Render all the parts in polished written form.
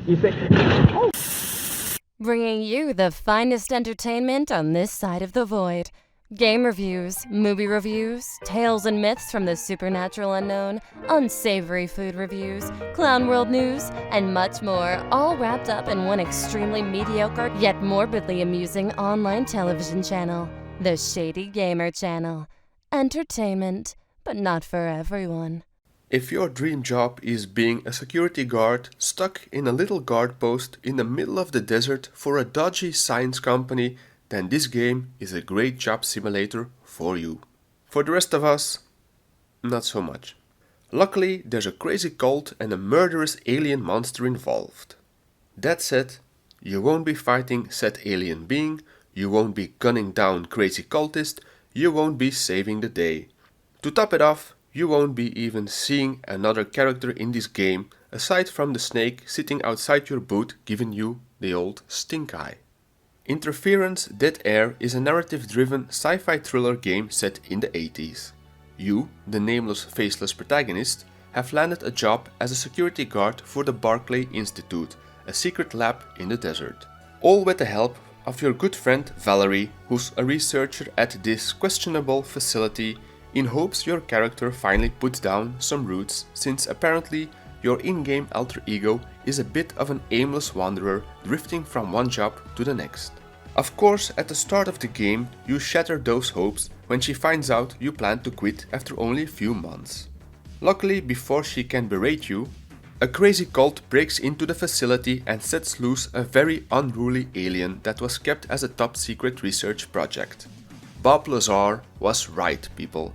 You say, oh. Bringing you the finest entertainment on this side of the void. Game reviews, movie reviews, tales and myths from the supernatural unknown, unsavory food reviews, clown world news, and much more, all wrapped up in one extremely mediocre yet morbidly amusing online television channel, the Shady Gamer Channel. Entertainment, but not for everyone. If your dream job is being a security guard stuck in a little guard post in the middle of the desert for a dodgy science company, then this game is a great job simulator for you. For the rest of us, not so much. Luckily, there's a crazy cult and a murderous alien monster involved. That said, you won't be fighting said alien being, you won't be gunning down crazy cultists, you won't be saving the day. To top it off, you won't be even seeing another character in this game aside from the snake sitting outside your booth giving you the old stink eye. Interference Dead Air is a narrative-driven sci-fi thriller game set in the 80s. You, the nameless, faceless protagonist, have landed a job as a security guard for the Barclay Institute, a secret lab in the desert. All with the help of your good friend Valerie, who's a researcher at this questionable facility, in hopes your character finally puts down some roots, since apparently your in-game alter ego is a bit of an aimless wanderer drifting from one job to the next. Of course, at the start of the game, you shatter those hopes when she finds out you plan to quit after only a few months. Luckily, before she can berate you, a crazy cult breaks into the facility and sets loose a very unruly alien that was kept as a top secret research project. Bob Lazar was right, people.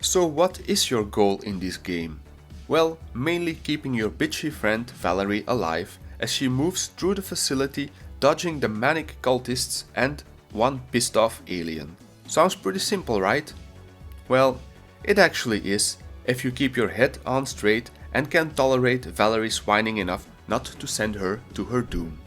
So what is your goal in this game? Well, mainly keeping your bitchy friend Valerie alive as she moves through the facility dodging the manic cultists and one pissed off alien. Sounds pretty simple, right? Well, it actually is if you keep your head on straight and can tolerate Valerie's whining enough not to send her to her doom.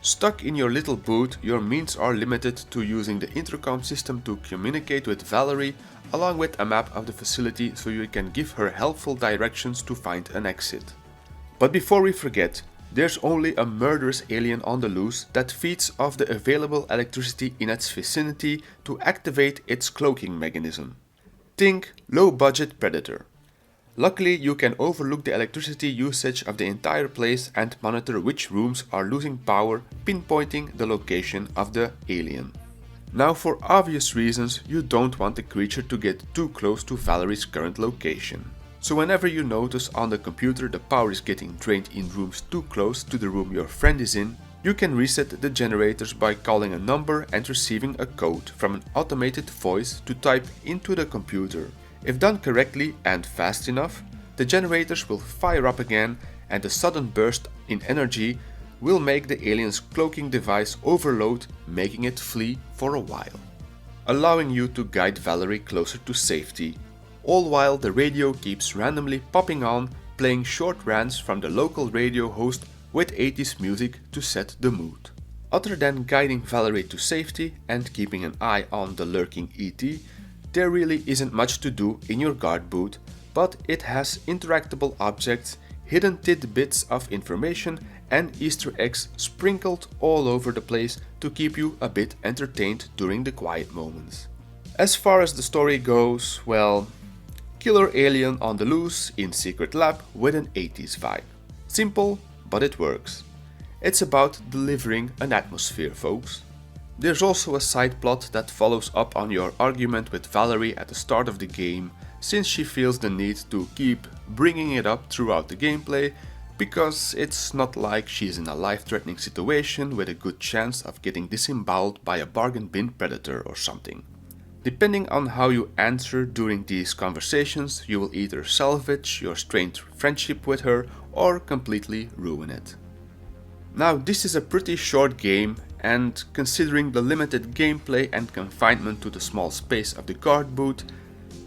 Stuck in your little booth, your means are limited to using the intercom system to communicate with Valerie, along with a map of the facility so you can give her helpful directions to find an exit. But before we forget, there's only a murderous alien on the loose that feeds off the available electricity in its vicinity to activate its cloaking mechanism. Think low-budget predator. Luckily, you can overlook the electricity usage of the entire place and monitor which rooms are losing power, pinpointing the location of the alien. Now, for obvious reasons, you don't want the creature to get too close to Valerie's current location. So whenever you notice on the computer the power is getting drained in rooms too close to the room your friend is in, you can reset the generators by calling a number and receiving a code from an automated voice to type into the computer. If done correctly and fast enough, the generators will fire up again and the sudden burst in energy will make the alien's cloaking device overload, making it flee for a while, allowing you to guide Valerie closer to safety, all while the radio keeps randomly popping on, playing short rants from the local radio host with 80s music to set the mood. Other than guiding Valerie to safety and keeping an eye on the lurking ET, there really isn't much to do in your guard booth, but it has interactable objects, hidden tidbits of information and Easter eggs sprinkled all over the place to keep you a bit entertained during the quiet moments. As far as the story goes, well, killer alien on the loose in secret lab with an 80s vibe. Simple, but it works. It's about delivering an atmosphere, folks. There's also a side plot that follows up on your argument with Valerie at the start of the game, since she feels the need to keep bringing it up throughout the gameplay, because it's not like she's in a life-threatening situation with a good chance of getting disemboweled by a bargain bin predator or something. Depending on how you answer during these conversations, you will either salvage your strained friendship with her or completely ruin it. Now, this is a pretty short game, and considering the limited gameplay and confinement to the small space of the guard booth,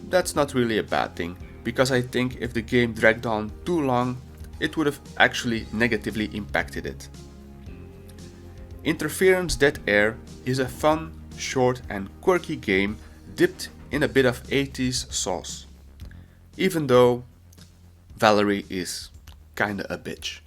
that's not really a bad thing, because I think if the game dragged on too long, it would have actually negatively impacted it. Interference Dead Air is a fun, short and quirky game dipped in a bit of 80s sauce, even though Valerie is kinda a bitch.